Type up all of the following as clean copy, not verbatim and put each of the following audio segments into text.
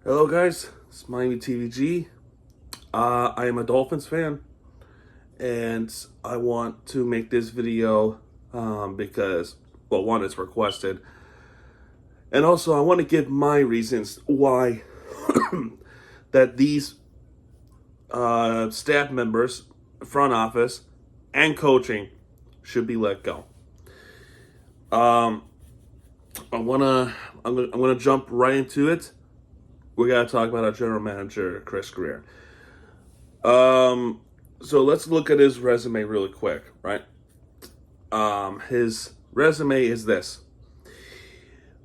Hello, guys. It's Miami TVG. I am a Dolphins fan, and I want to make this video because, well, one, it's requested, and also I want to give my reasons why that these staff members, front office, and coaching should be let go. Um, I'm gonna jump right into it. We gotta talk about our general manager, Chris Grier. So let's look at his resume really quick, right? His resume is this.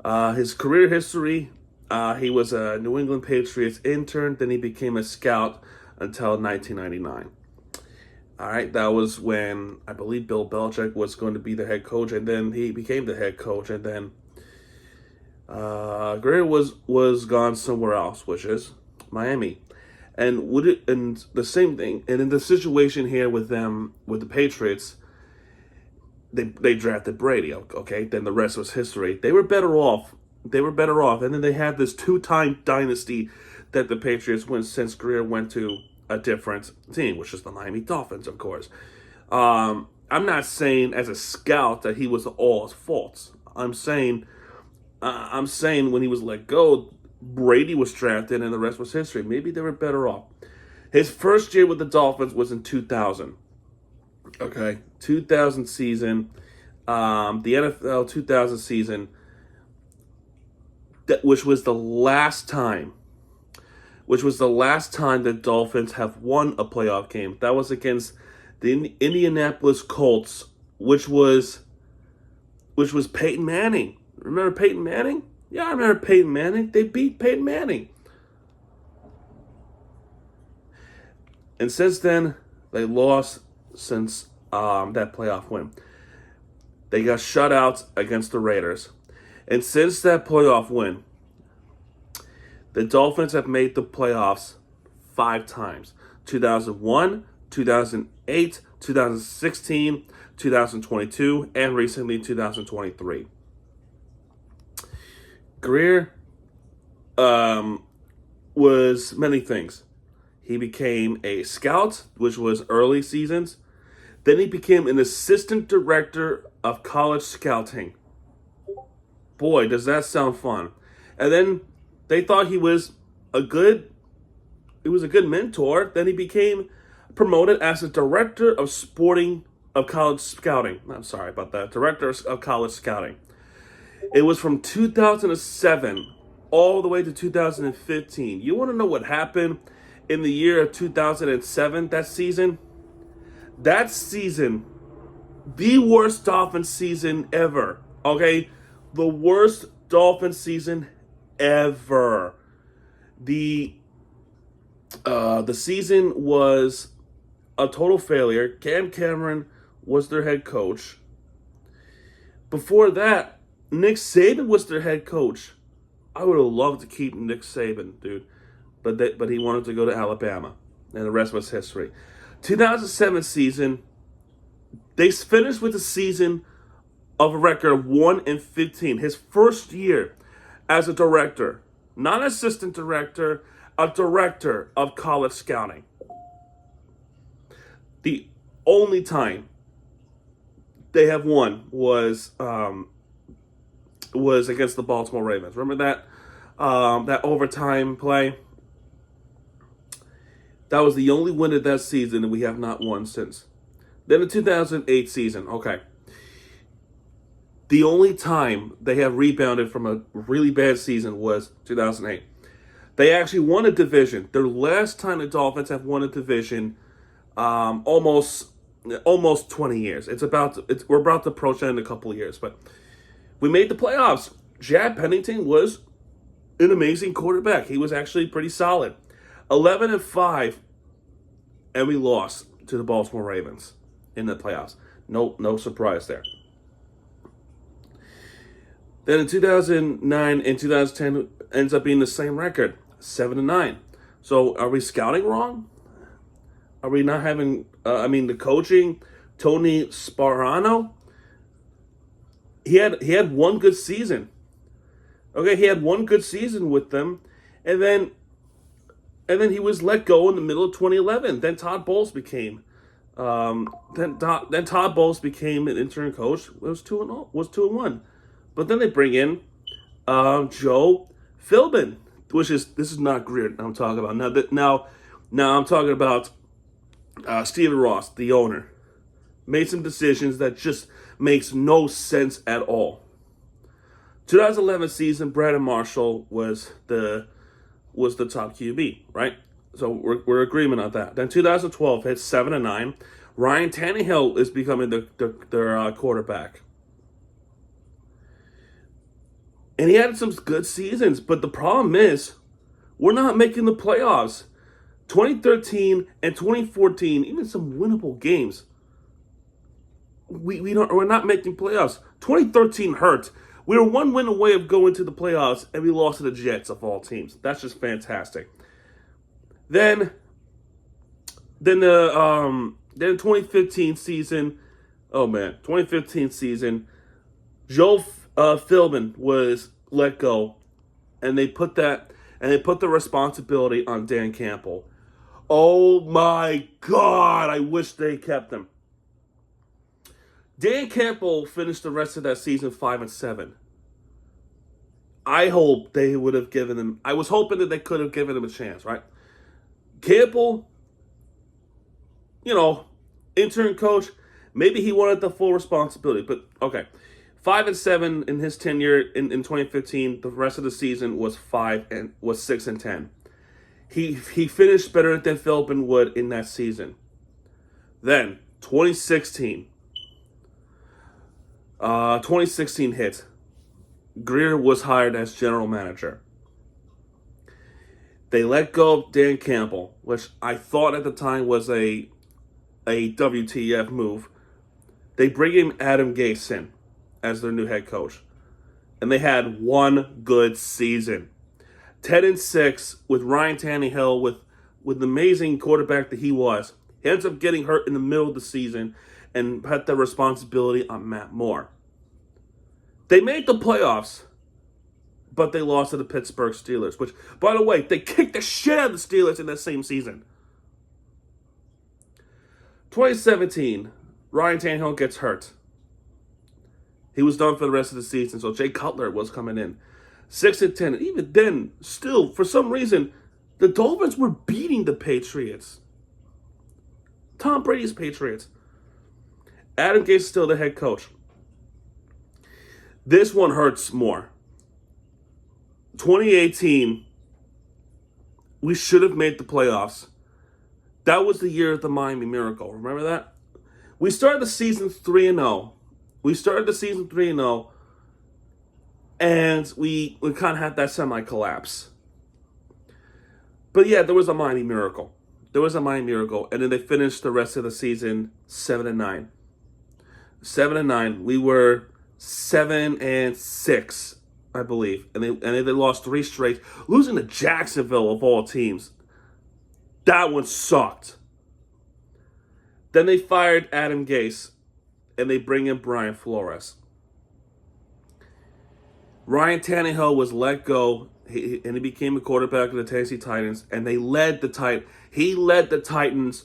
His career history, he was a New England Patriots intern, then he became a scout until 1999. All right, that was when I believe Bill Belichick was going to be the head coach, and then he became the head coach, and then Grier was gone somewhere else, which is Miami. And the same thing, and in the situation here with them with the Patriots, they drafted Brady. Okay, then the rest was history. They were better off. And then they had this two-time dynasty that the Patriots went since Grier went to a different team, which is the Miami Dolphins, of course. I'm not saying as a scout that he was all his faults. I'm saying when he was let go, Brady was drafted and the rest was history. Maybe they were better off. His first year with the Dolphins was in 2000. Okay, 2000 season, the NFL 2000 season, which was the last time the Dolphins have won a playoff game. That was against the Indianapolis Colts, which was Peyton Manning. Remember Peyton Manning? Yeah, I remember Peyton Manning. They beat Peyton Manning. And since then, they lost since that playoff win. They got shut out against the Raiders. And since that playoff win, the Dolphins have made the playoffs 5 times. 2001, 2008, 2016, 2022, and recently 2023. Grier was many things. He became a scout, which was early seasons. Then he became an assistant director of college scouting. Boy, does that sound fun. And then they thought he was a good mentor. Then he became promoted as a director of college scouting. I'm sorry about that. Director of college scouting. It was from 2007 all the way to 2015. You want to know what happened in the year of 2007, that season? That season, the worst Dolphins season ever. Okay? The worst Dolphins season ever. The season was a total failure. Cam Cameron was their head coach. Before that, Nick Saban was their head coach. I would have loved to keep Nick Saban, dude. But he wanted to go to Alabama. And the rest was history. 2007 season, they finished with a season of a record of 1-15. His first year as a director. Not an assistant director, a director of college scouting. The only time they have won was against the Baltimore Ravens. Remember that overtime play? That was the only win of that season, and we have not won since. Then the 2008 season, okay. The only time they have rebounded from a really bad season was 2008. They actually won a division. Their last time the Dolphins have won a division, almost 20 years. We're about to approach that in a couple of years, but we made the playoffs. Chad Pennington was an amazing quarterback. He was actually pretty solid. 11-5, and we lost to the Baltimore Ravens in the playoffs. No surprise there. Then in 2009 and 2010 ends up being the same record, 7-9. So are we scouting wrong? Are we not having? The coaching, Tony Sparano. He had one good season. Okay, he had one good season with them, And then he was let go in the middle of 2011. Then Todd Bowles became Todd Bowles became an interim coach. It was 2-1. But then they bring in Joe Philbin, this is not Grier I'm talking about. Now I'm talking about Stephen Ross, the owner. Made some decisions that just makes no sense at all. 2011 season, Brandon Marshall was the top QB, right? So we're agreement on that. Then 2012 hits 7-9. Ryan Tannehill is becoming their quarterback. And he had some good seasons, but the problem is we're not making the playoffs. 2013 and 2014, even some winnable games. We're not making playoffs. 2013 hurt. We were one win away of going to the playoffs, and we lost to the Jets of all teams. That's just fantastic. Then the 2015 season. Oh man, 2015 season. Joe Philbin was let go, and they put the responsibility on Dan Campbell. Oh my God! I wish they kept him. Dan Campbell finished the rest of that season 5-7. I hope they would have given him. I was hoping that they could have given him a chance, right? Campbell, intern coach. Maybe he wanted the full responsibility, but okay. 5-7 in his tenure in 2015. The rest of the season was 6-10. He finished better than Philbin would in that season. Then 2016 hit. Grier was hired as general manager. They let go of Dan Campbell, which I thought at the time was a WTF move. They bring in Adam Gase in as their new head coach. And they had one good season. 10-6 with Ryan Tannehill, with the amazing quarterback that he was. He ends up getting hurt in the middle of the season and put the responsibility on Matt Moore. They made the playoffs, but they lost to the Pittsburgh Steelers, which, by the way, they kicked the shit out of the Steelers in that same season. 2017, Ryan Tannehill gets hurt. He was done for the rest of the season, so Jay Cutler was coming in. 6-10, and even then, still, for some reason, the Dolphins were beating the Patriots. Tom Brady's Patriots. Adam Gase is still the head coach. This one hurts more. 2018, we should have made the playoffs. That was the year of the Miami Miracle. Remember that? We started the season 3-0. And we kind of had that semi-collapse. But yeah, there was a Miami Miracle. And then they finished the rest of the season 7-9. 7-9. We were 7-6, I believe. And they lost 3 straight. Losing to Jacksonville of all teams. That one sucked. Then they fired Adam Gase. And they bring in Brian Flores. Ryan Tannehill was let go, and he became a quarterback of the Tennessee Titans, and he led the Titans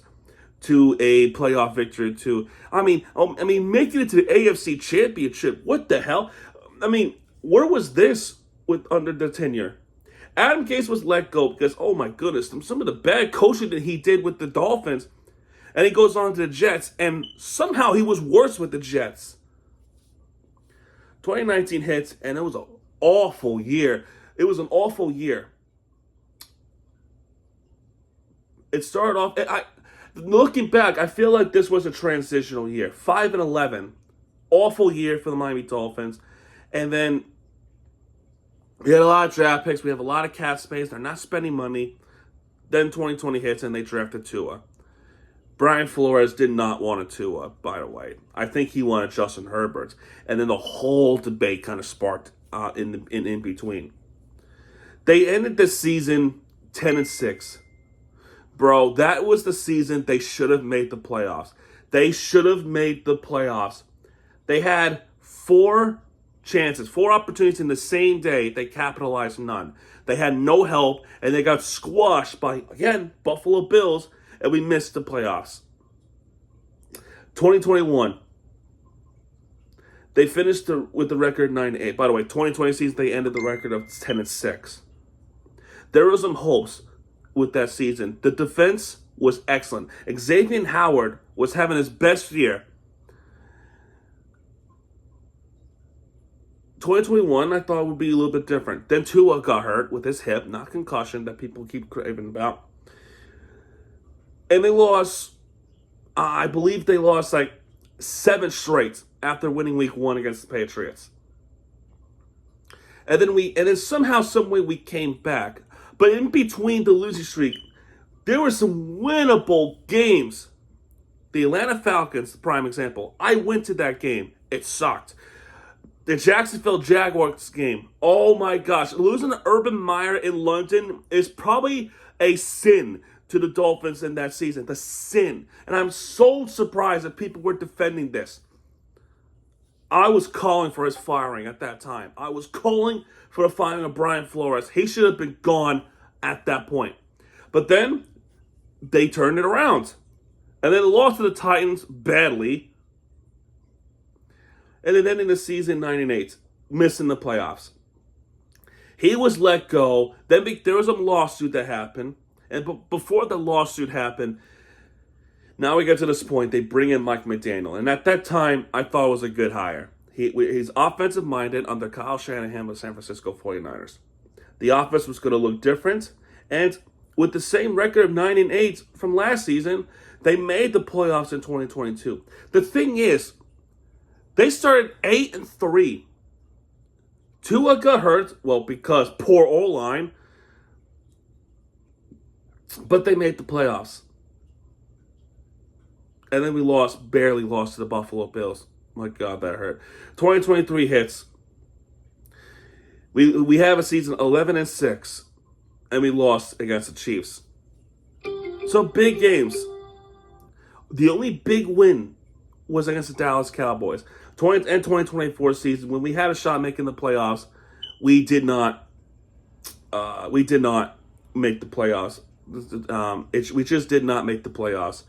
to a playoff victory. Making it to the AFC Championship. What the hell? Where was this under the tenure? Adam Gase was let go because, oh my goodness, some of the bad coaching that he did with the Dolphins, and he goes on to the Jets, and somehow he was worse with the Jets. 2019 hits, and it was an awful year. It started off. Looking back, I feel like this was a transitional year. 5-11, awful year for the Miami Dolphins, and then we had a lot of draft picks. We have a lot of cap space. They're not spending money. Then 2020 hits, and they drafted Tua. Brian Flores did not want a Tua, by the way. I think he wanted Justin Herbert. And then the whole debate kind of sparked in between. They ended the season 10-6. Bro, that was the season they should have made the playoffs. They had 4 chances, 4 opportunities in the same day. They capitalized none. They had no help, and they got squashed by, again, Buffalo Bills, and we missed the playoffs. 2021, they finished with the record 9-8. By the way, 2020 season, they ended the record of 10-6. There were some hopes with that season. The defense was excellent. Xavier Howard was having his best year. 2021, I thought would be a little bit different. Then Tua got hurt with his hip, not concussion that people keep craving about. And they lost, I believe they lost like 7 straight after winning week 1 against the Patriots. And then somehow, some way we came back. But in between the losing streak, there were some winnable games. The Atlanta Falcons, the prime example. I went to that game. It sucked. The Jacksonville Jaguars game. Oh my gosh. Losing to Urban Meyer in London is probably a sin to the Dolphins in that season. The sin. And I'm so surprised that people were defending this. I was calling for his firing at that time. I was calling for the firing of Brian Flores. He should have been gone at that point. But then they turned it around. And then lost to the Titans badly. And then ending the season 9-8, missing the playoffs. He was let go. Then there was a lawsuit that happened. And before the lawsuit happened, now we get to this point, they bring in Mike McDaniel. And at that time, I thought it was a good hire. He's offensive-minded under Kyle Shanahan with San Francisco 49ers. The offense was going to look different. And with the same record of 9-8 from last season, they made the playoffs in 2022. The thing is, they started 8-3. Tua got hurt, well, because poor O-line. But they made the playoffs. And then we barely lost to the Buffalo Bills. My God, that hurt. 2023 hits. We have a season 11-6, and we lost against the Chiefs. So big games. The only big win was against the Dallas Cowboys. 2024 season, when we had a shot making the playoffs, we did not make the playoffs. We just did not make the playoffs.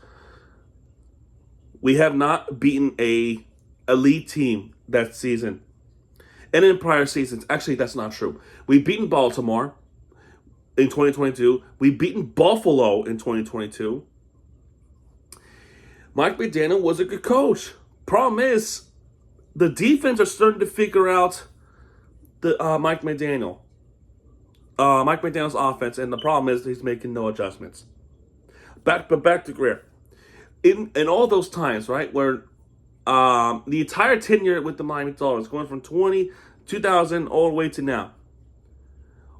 We have not beaten a elite team that season. And in prior seasons, actually that's not true. We've beaten Baltimore in 2022. We've beaten Buffalo in 2022. Mike McDaniel was a good coach. Problem is, the defense are starting to figure out the Mike McDaniel's offense, and the problem is he's making no adjustments. Back to Grier. In all those times, right, where the entire tenure with the Miami Dolphins, going from 2000 all the way to now,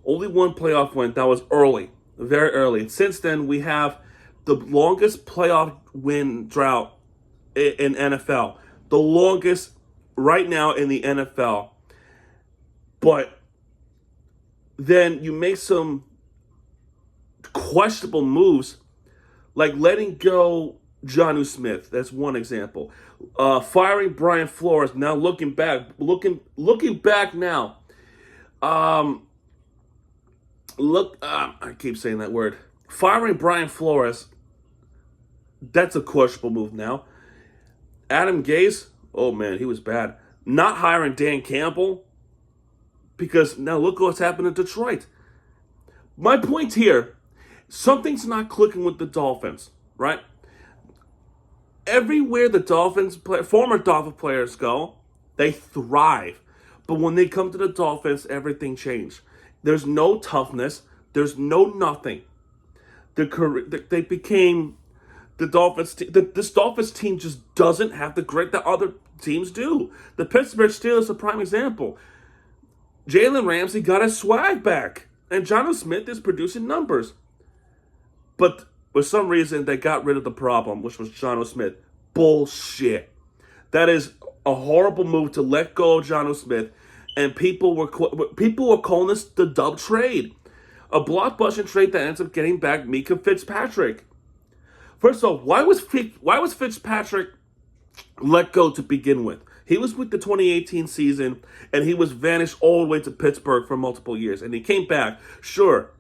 only one playoff win that was early, very early. And since then, we have the longest playoff win drought in NFL. The longest right now in the NFL. But then you make some questionable moves, like letting go Jonnu Smith. That's one example. Firing Brian Flores. Now looking back now. I keep saying that word. Firing Brian Flores. That's a questionable move now. Adam Gase. Oh man, he was bad. Not hiring Dan Campbell. Because now look what's happened in Detroit. My point here, something's not clicking with the Dolphins, right? Everywhere the former Dolphin players go, they thrive. But when they come to the Dolphins, everything changed. There's no toughness. There's no nothing. They became the Dolphins. This Dolphins team just doesn't have the grit that other teams do. The Pittsburgh Steelers are a prime example. Jalen Ramsey got his swag back, and Jonnu Smith is producing numbers. But for some reason, they got rid of the problem, which was Jonnu Smith. Bullshit. That is a horrible move to let go of Jonnu Smith, and people were calling this the dub trade, a blockbuster trade that ends up getting back Mika Fitzpatrick. First of all, why was Fitzpatrick let go to begin with? He was with the 2018 season, and he was vanished all the way to Pittsburgh for multiple years. And he came back, sure.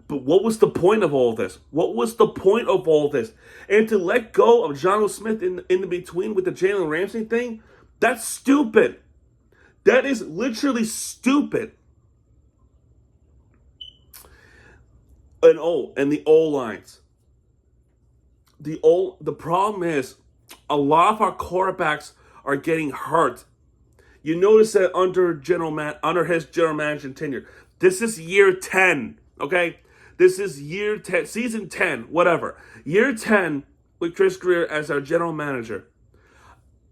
But what was the point of all this? What was the point of all this? And to let go of John Smith in the between with the Jalen Ramsey thing, that's stupid. That is literally stupid. And the O-lines. The problem is a lot of our quarterbacks are getting hurt. You notice that under his general management tenure. This is year 10, okay? This is year 10, season 10, whatever. Year 10 with Chris Grier as our general manager.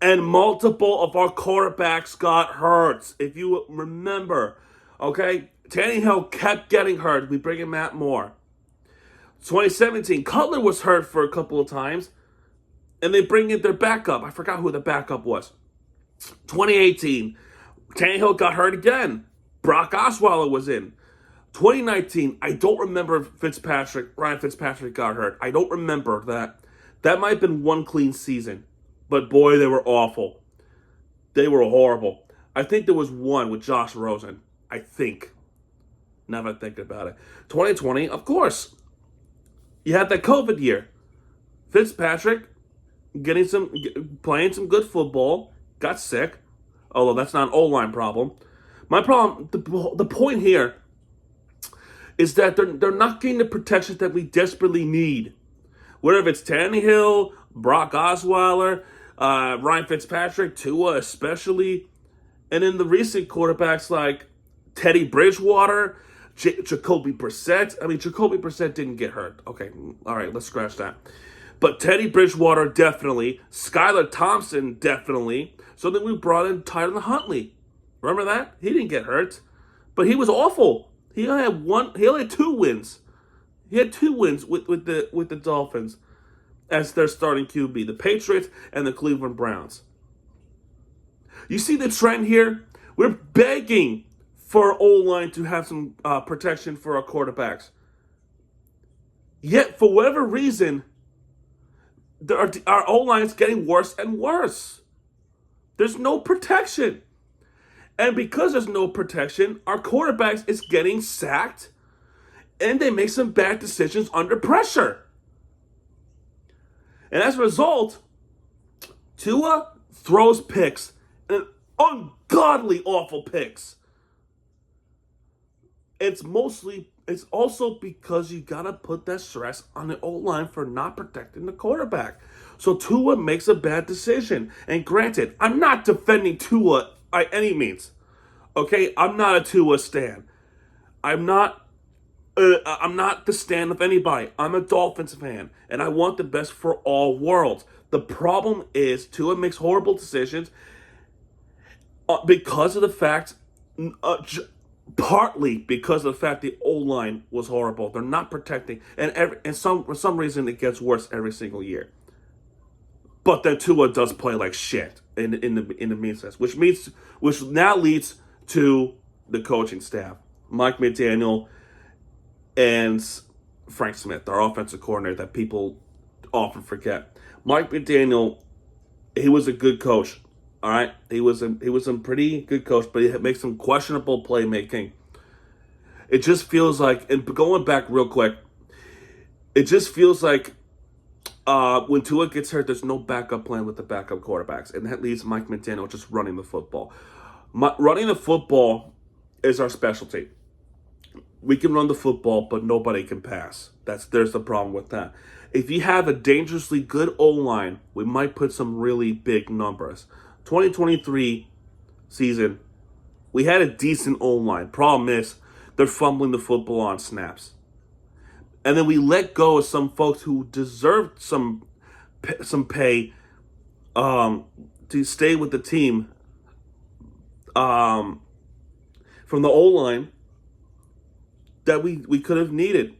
And multiple of our quarterbacks got hurt. If you remember, okay? Tannehill kept getting hurt. We bring in Matt Moore. 2017, Cutler was hurt for a couple of times. And they bring in their backup. I forgot who the backup was. 2018, Tannehill got hurt again. Brock Osweiler was in. 2019, I don't remember if Ryan Fitzpatrick got hurt. I don't remember that. That might have been one clean season. But boy, they were awful. They were horrible. I think there was one with Josh Rosen. I think. Now that I think about it. 2020, of course. You had that COVID year. Fitzpatrick playing some good football, got sick. Although that's not an O-line problem. My problem, the point here is that they're not getting the protection that we desperately need. Whether it's Tannehill, Brock Osweiler, Ryan Fitzpatrick, Tua especially, and then the recent quarterbacks like Teddy Bridgewater, Jacoby Brissett. I mean, Jacoby Brissett didn't get hurt. Okay, all right, let's scratch that. But Teddy Bridgewater definitely, Skylar Thompson definitely. So then we brought in Tyler Huntley. Remember that? He didn't get hurt, but he was awful. He only had 2 wins. He had 2 wins with the Dolphins as their starting QB, the Patriots and the Cleveland Browns. You see the trend here? We're begging for our O-line to have some protection for our quarterbacks. Yet, for whatever reason, our O-line is getting worse and worse. There's no protection. And because there's no protection, our quarterbacks is getting sacked and they make some bad decisions under pressure. And as a result, Tua throws picks, and ungodly awful picks. It's also because you gotta put that stress on the O-line for not protecting the quarterback. So Tua makes a bad decision. And granted, I'm not defending Tua by any means. Okay, I'm not a Tua stan. I'm not the stan of anybody. I'm a Dolphins fan, and I want the best for all worlds. The problem is Tua makes horrible decisions because of the fact, partly because of the fact the O-line was horrible. They're not protecting, and for some reason it gets worse every single year. But then Tua does play like shit in the mean sense, which now leads to the coaching staff, Mike McDaniel and Frank Smith, our offensive coordinator that people often forget. Mike McDaniel, he was a good coach. All right, he was a pretty good coach, but he makes some questionable playmaking. It just feels like, and going back real quick, it just feels like when Tua gets hurt, there's no backup plan with the backup quarterbacks, and that leaves Mike McDaniel just running the football. Running the football is our specialty. We can run the football, but nobody can pass. There's the problem with that. If you have a dangerously good O-line, we might put some really big numbers. 2023 season, we had a decent O-line. Problem is, they're fumbling the football on snaps. And then we let go of some folks who deserved some pay to stay with the team from the O-line that we could have needed.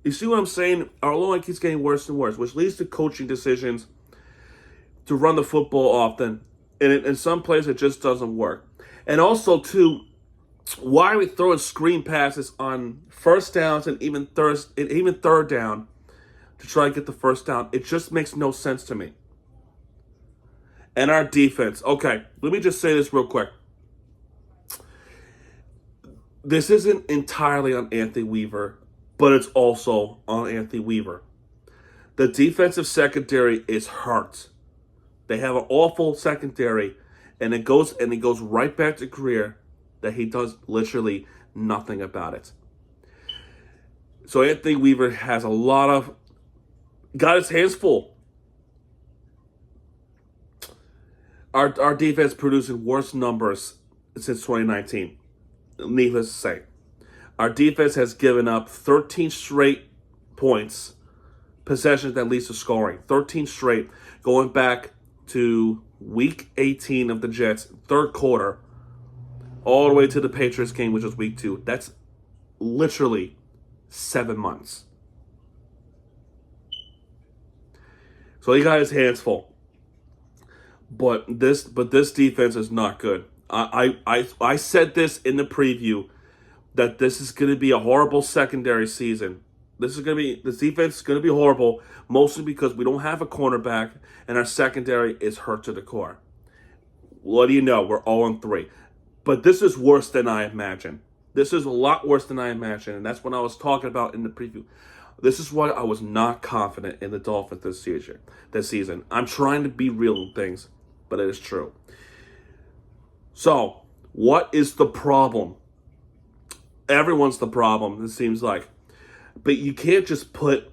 You see what I'm saying? Our O-line keeps getting worse and worse, which leads to coaching decisions to run the football often. And in some places, it just doesn't work. And also, too, why are we throwing screen passes on first downs and even third down to try to get the first down? It just makes no sense to me. And our defense. Okay, let me just say this real quick. This isn't entirely on Anthony Weaver, but it's also on Anthony Weaver. The defensive secondary is hurt. They have an awful secondary, and it goes right back to Grier that he does literally nothing about it. So Anthony Weaver has got his hands full. Our defense producing worse numbers since 2019. Needless to say. Our defense has given up 13 straight points, possessions that leads to scoring. 13 straight, going back to week 18 of the Jets, third quarter, all the way to the Patriots game, which was week 2. That's literally 7 months. So he got his hands full. But this defense is not good. I said this in the preview that this is going to be a horrible secondary season. This defense is going to be horrible, mostly because we don't have a cornerback and our secondary is hurt to the core. What do you know? We're 0-3. But this is worse than I imagined. This is a lot worse than I imagined, and that's what I was talking about in the preview. This is why I was not confident in the Dolphins this season. I'm trying to be real with things, but it is true. So, what is the problem? Everyone's the problem, it seems like. But you can't just put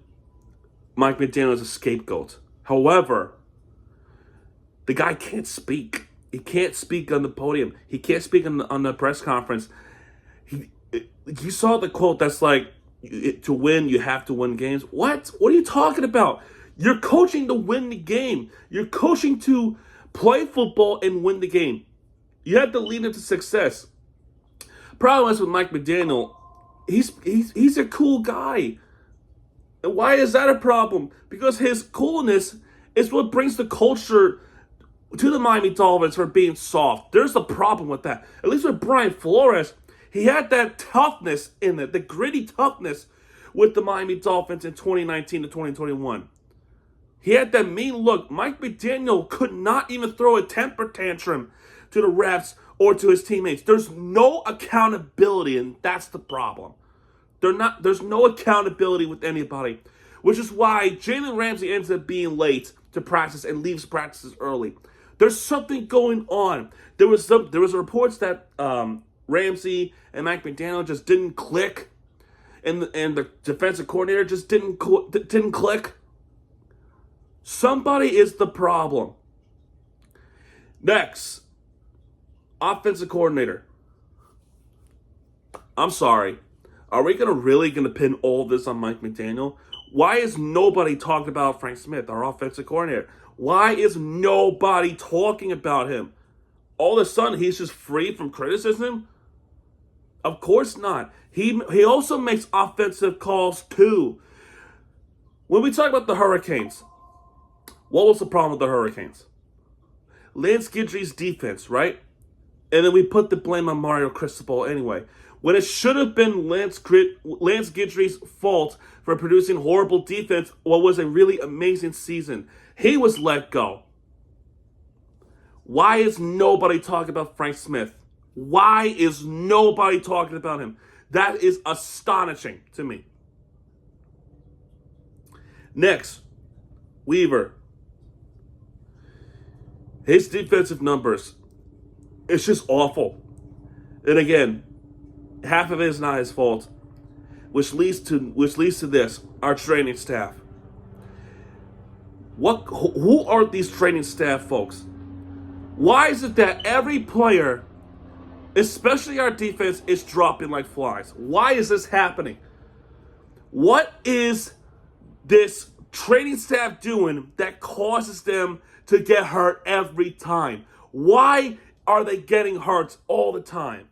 Mike McDaniel as a scapegoat. However, the guy can't speak. He can't speak on the podium. He can't speak on the press conference. You saw the quote that's like, to win, you have to win games. What? What are you talking about? You're coaching to win the game. You're coaching to play football and win the game. You have to lead into success. Problem is with Mike McDaniel, he's a cool guy. And why is that a problem? Because his coolness is what brings the culture to the Miami Dolphins for being soft. There's a problem with that. At least with Brian Flores, he had that toughness in it, the gritty toughness with the Miami Dolphins in 2019 to 2021. He had that mean look. Mike McDaniel could not even throw a temper tantrum to the refs or to his teammates. There's no accountability, and that's the problem. There's no accountability with anybody, which is why Jalen Ramsey ends up being late to practice and leaves practices early. There's something going on. There was reports that Ramsey and Mike McDaniel just didn't click, and the defensive coordinator just didn't click. Somebody is the problem. Next, offensive coordinator. I'm sorry. Are we really going to pin all this on Mike McDaniel? Why is nobody talking about Frank Smith, our offensive coordinator? Why is nobody talking about him? All of a sudden, he's just free from criticism? Of course not. He also makes offensive calls too. When we talk about the Hurricanes, what was the problem with the Hurricanes? Lance Guidry's defense, right? And then we put the blame on Mario Cristobal anyway. When it should have been Lance Guidry's fault for producing horrible defense, what was a really amazing season. He was let go. Why is nobody talking about Frank Smith? Why is nobody talking about him? That is astonishing to me. Next, Weaver. His defensive numbers, it's just awful. And again, half of it is not his fault, which leads to this: our training staff. Who are these training staff folks? Why is it that every player, especially our defense, is dropping like flies? Why is this happening? What is this training staff doing that causes them to get hurt every time? Why are they getting hurt all the time?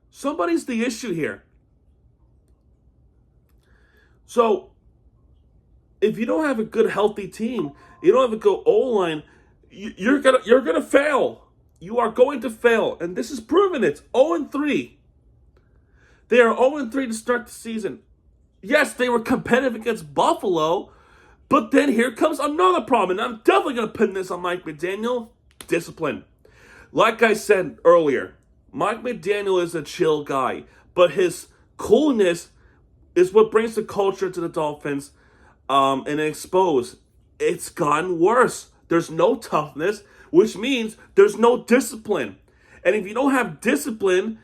Somebody's the issue here. So, if you don't have a good, healthy team, you don't have a good O-line, you're gonna fail. You are going to fail, and this is proven. It's 0-3. They are 0-3 to start the season. Yes, they were competitive against Buffalo, But then here comes another problem, and I'm definitely going to pin this on Mike McDaniel. Discipline. Like I said earlier, Mike McDaniel is a chill guy, but his coolness is what brings the culture to the Dolphins and expose. It's gotten worse. There's no toughness, which means there's no discipline. And if you don't have discipline,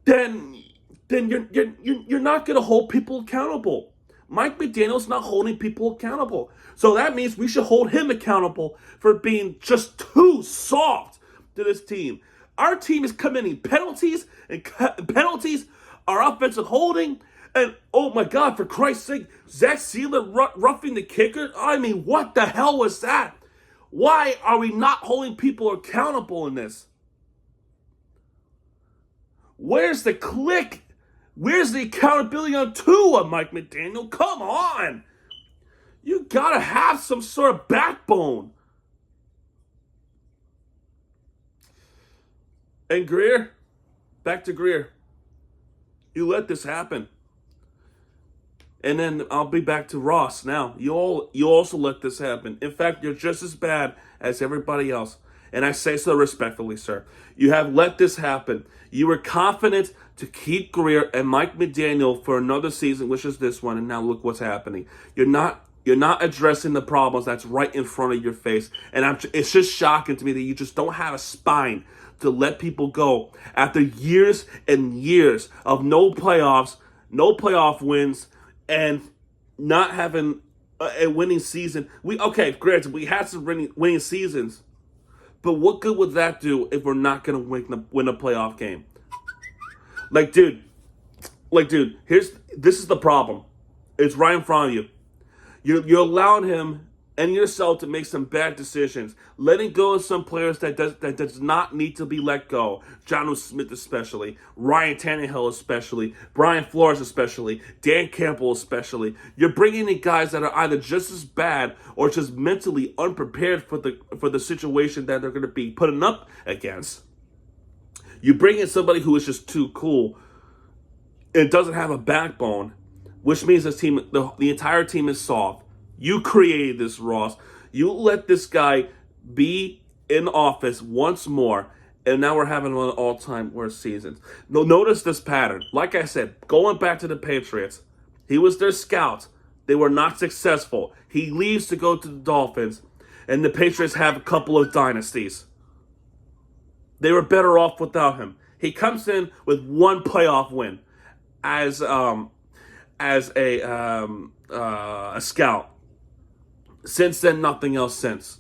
then you're not going to hold people accountable. Mike McDaniel's not holding people accountable. So that means we should hold him accountable for being just too soft to this team. Our team is committing penalties, and penalties are offensive holding. And oh my God, for Christ's sake, Zach Sealer roughing the kicker? I mean, what the hell was that? Why are we not holding people accountable in this? Where's the click? Where's the accountability on Tua, Mike McDaniel? Come on. You gotta have some sort of backbone. And Grier, back to Grier. You let this happen. And then I'll be back to Ross now. You also let this happen. In fact, you're just as bad as everybody else. And I say so respectfully, sir. You have let this happen. You were confident to keep Grier and Mike McDaniel for another season, which is this one, and now look what's happening. You're not addressing the problems that's right in front of your face. And it's just shocking to me that you just don't have a spine to let people go after years and years of no playoffs, no playoff wins, and not having a winning season. Granted, we had some winning seasons, but what good would that do if we're not going to win a playoff game? Dude, this is the problem. It's right in front of you. You're allowing him and yourself to make some bad decisions, letting go of some players that does not need to be let go. Jonnu Smith especially, Ryan Tannehill especially, Brian Flores especially, Dan Campbell especially. You're bringing in guys that are either just as bad or just mentally unprepared for the situation that they're going to be putting up against. You bring in somebody who is just too cool and doesn't have a backbone, which means this team, the entire team is soft. You created this, Ross. You let this guy be in office once more, and now we're having one of the all-time worst seasons. Notice this pattern. Like I said, going back to the Patriots, he was their scout. They were not successful. He leaves to go to the Dolphins, and the Patriots have a couple of dynasties. They were better off without him. He comes in with one playoff win as a scout. Since then, nothing else since.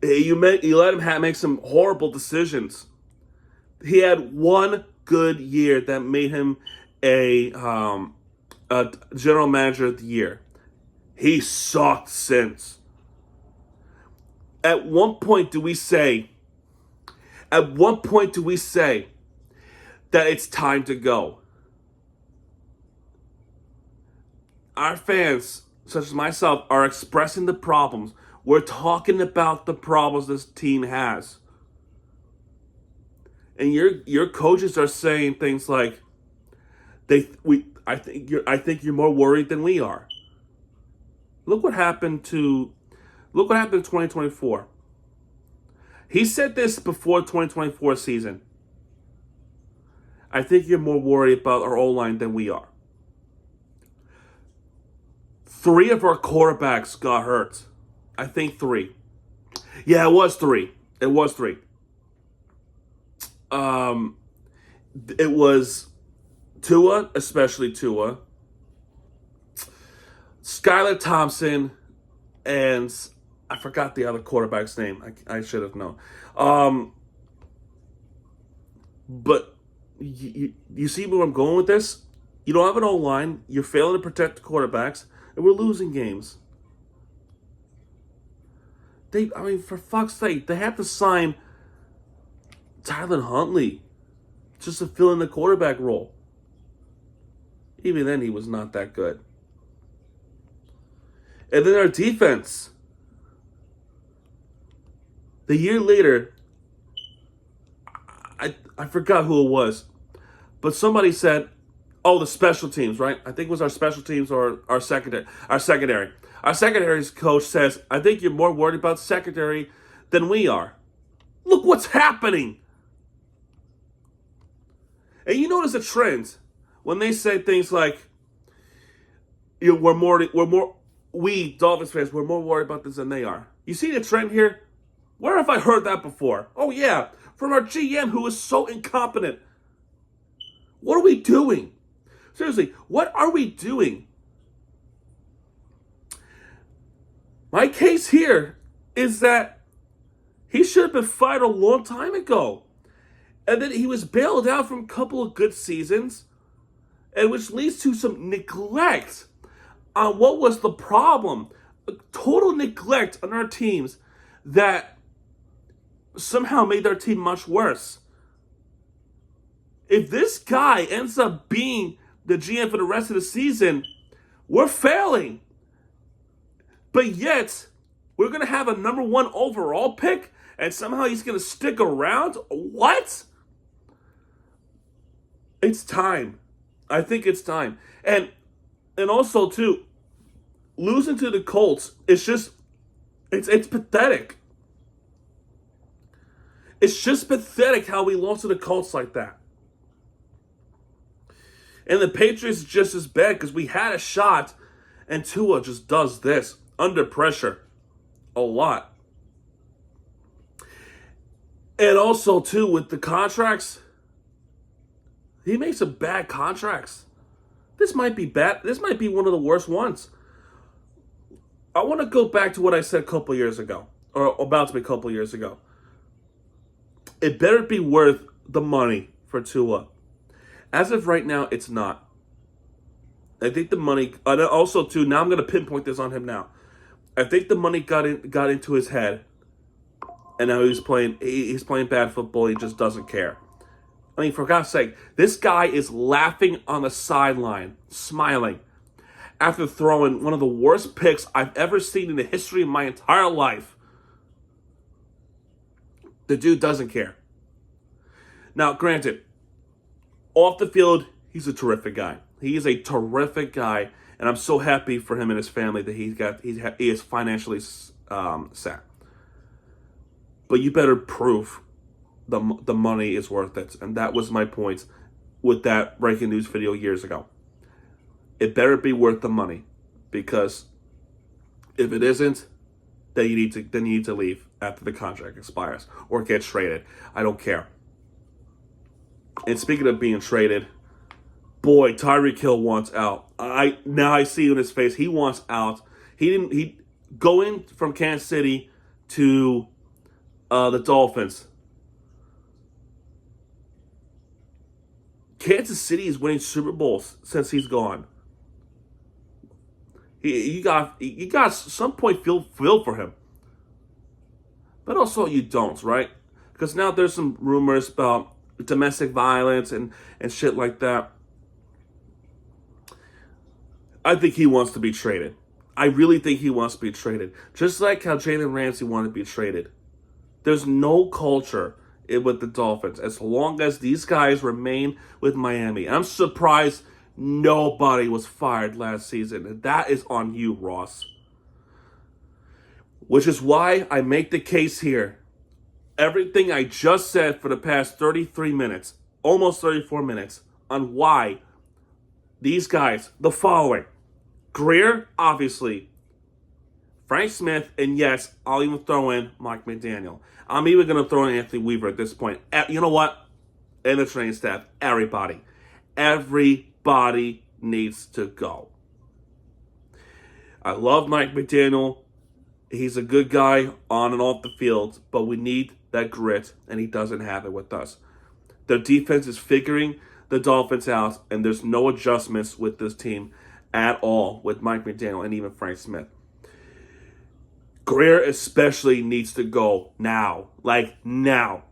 You let him make some horrible decisions. He had one good year that made him a general manager of the year. He sucked since. At one point do we say that it's time to go? Our fans, such as myself, are expressing the problems. We're talking about the problems this team has. And your coaches are saying things like, I think you're more worried than we are. Look what happened in 2024. He said this before 2024 season. I think you're more worried about our O-line than we are. 3 of our quarterbacks got hurt. I think 3. Yeah, it was 3. It was Tua, especially Tua, Skylar Thompson, and I forgot the other quarterback's name. I should have known. But you see where I'm going with this? You don't have an O-line. You're failing to protect the quarterbacks. And we're losing games. For fuck's sake, they have to sign Tyler Huntley just to fill in the quarterback role. Even then, he was not that good. And then our defense. The year later, I forgot who it was, but somebody said, Oh, the special teams, right? I think it was our special teams or our secondary. Our secondary's coach says, I think you're more worried about secondary than we are. Look what's happening. And you notice a trend when they say things like, we Dolphins fans, we're more worried about this than they are. You see the trend here? Where have I heard that before? Oh yeah, from our GM who is so incompetent. What are we doing? Seriously, what are we doing? My case here is that he should have been fired a long time ago. And then he was bailed out from a couple of good seasons, and which leads to some neglect on what was the problem. A total neglect on our teams that somehow made our team much worse. If this guy ends up being the GM for the rest of the season, we're failing. But yet, we're going to have a number 1 overall pick, and somehow he's going to stick around? What? It's time. I think it's time. And also, too, losing to the Colts is just, it's pathetic. It's just pathetic how we lost to the Colts like that. And the Patriots just as bad because we had a shot and Tua just does this under pressure a lot. And also, too, with the contracts, he makes some bad contracts. This might be bad. This might be one of the worst ones. I want to go back to what I said a couple years ago, or about to be a couple years ago. It better be worth the money for Tua. As of right now, it's not. I think the money, and also too, now I'm going to pinpoint this on him now. I think the money got into his head, and now he's playing bad football. He just doesn't care. I mean, for God's sake, this guy is laughing on the sideline, smiling, after throwing one of the worst picks I've ever seen in the history of my entire life. The dude doesn't care. Now, granted, off the field, he's a terrific guy. He is a terrific guy, and I'm so happy for him and his family that he is financially set. But you better prove the money is worth it, and that was my point with that breaking news video years ago. It better be worth the money, because if it isn't, then you need to leave after the contract expires or get traded. I don't care. And speaking of being traded, boy, Tyreek Hill wants out. I see in his face he wants out. He going from Kansas City to the Dolphins. Kansas City is winning Super Bowls since he's gone. You got some point feel for him, but also you don't, right? Because now there's some rumors about domestic violence and shit like that. I think he wants to be traded. I really think he wants to be traded. Just like how Jalen Ramsey wanted to be traded. There's no culture with the Dolphins as long as these guys remain with Miami. I'm surprised nobody was fired last season. And that is on you, Ross. Which is why I make the case here. Everything I just said for the past 33 minutes, almost 34 minutes, on why these guys, the following. Grier, obviously. Frank Smith, and yes, I'll even throw in Mike McDaniel. I'm even going to throw in Anthony Weaver at this point. You know what? And the training staff, everybody. Everybody needs to go. I love Mike McDaniel. He's a good guy on and off the field, but we need that grit, and he doesn't have it with us. The defense is figuring the Dolphins out, and there's no adjustments with this team at all with Mike McDaniel and even Frank Smith. Grier especially needs to go now. Like now.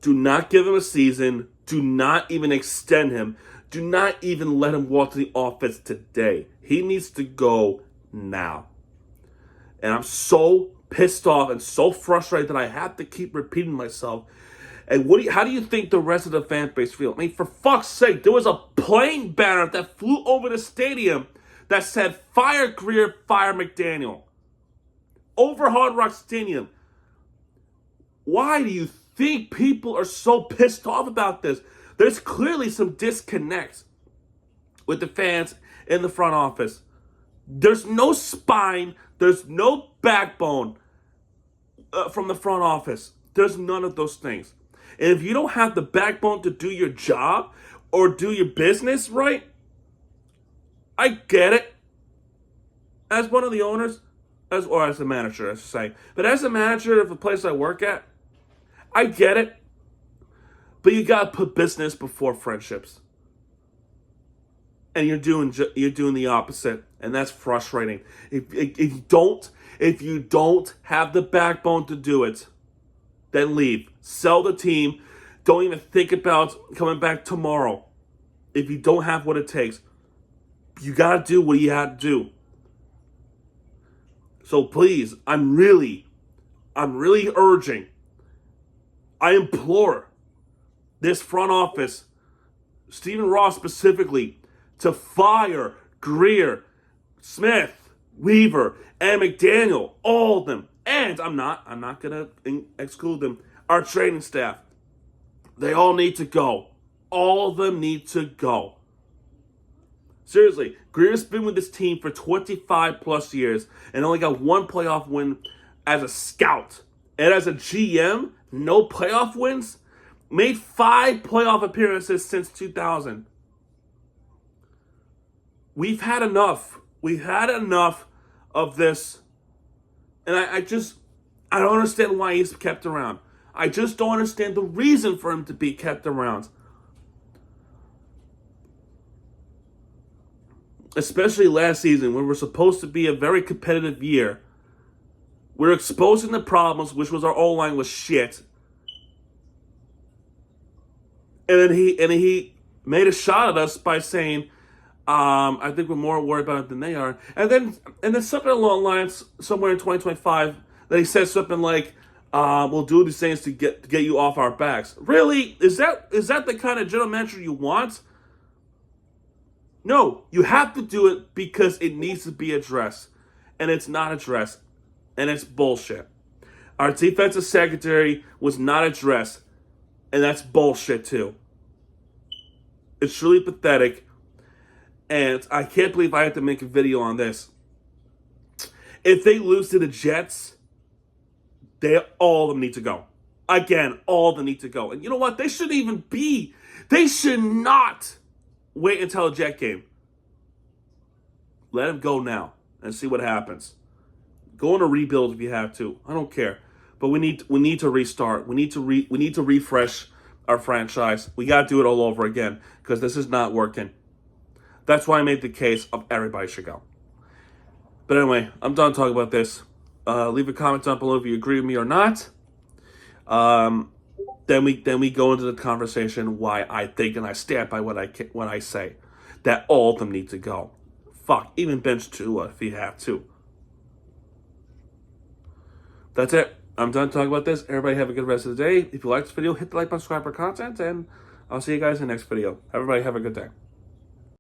Do not give him a season. Do not even extend him. Do not even let him walk to the offense today. He needs to go now. And I'm so pissed off and so frustrated that I have to keep repeating myself. And how do you think the rest of the fan base feel? I mean, for fuck's sake, there was a plane banner that flew over the stadium that said, "Fire Grier, fire McDaniel." Over Hard Rock Stadium. Why do you think people are so pissed off about this? There's clearly some disconnect with the fans in the front office. There's no spine. There's no backbone from the front office. There's none of those things. And if you don't have the backbone to do your job or do your business right, I get it. As one of the owners, as a manager, I should say. But as a manager of the place I work at, I get it. But you gotta put business before friendships. And you're doing the opposite, and that's frustrating. If you don't have the backbone to do it, then leave. Sell the team. Don't even think about coming back tomorrow. If you don't have what it takes, you gotta do what you have to do. So please, I'm really urging, I implore this front office, Stephen Ross specifically, to fire Grier, Smith, Weaver, and McDaniel, all of them. And I'm not gonna exclude them, our training staff. They all need to go. All of them need to go. Seriously, Grier's been with this team for 25 plus years and only got one playoff win as a scout. And as a GM, no playoff wins? Made 5 playoff appearances since 2000. We've had enough. We've had enough of this. And I don't understand why he's kept around. I just don't understand the reason for him to be kept around. Especially last season, when we're supposed to be a very competitive year. We're exposing the problems, which was our O-line was shit. And then he made a shot at us by saying, I think we're more worried about it than they are. And then something along the lines, somewhere in 2025, that he said something like, we'll do these things to get you off our backs. Really? Is that the kind of general manager you want? No, you have to do it because it needs to be addressed. And it's not addressed. And it's bullshit. Our defensive secretary was not addressed. And that's bullshit too. It's truly pathetic. And I can't believe I have to make a video on this. If they lose to the Jets, all of them need to go. Again, all of them need to go. And you know what? They should not wait until the Jet game. Let him go now and see what happens. Go on a rebuild if you have to. I don't care. But we need to restart. We need to refresh our franchise. We got to do it all over again because this is not working. That's why I made the case of everybody should go. But anyway, I'm done talking about this. Leave a comment down below if you agree with me or not. Then we go into the conversation why I think and I stand by what I say, that all of them need to go. Fuck, even bench Tua if you have to. That's it. I'm done talking about this. Everybody have a good rest of the day. If you like this video, hit the like button, subscribe for content, and I'll see you guys in the next video. Everybody have a good day.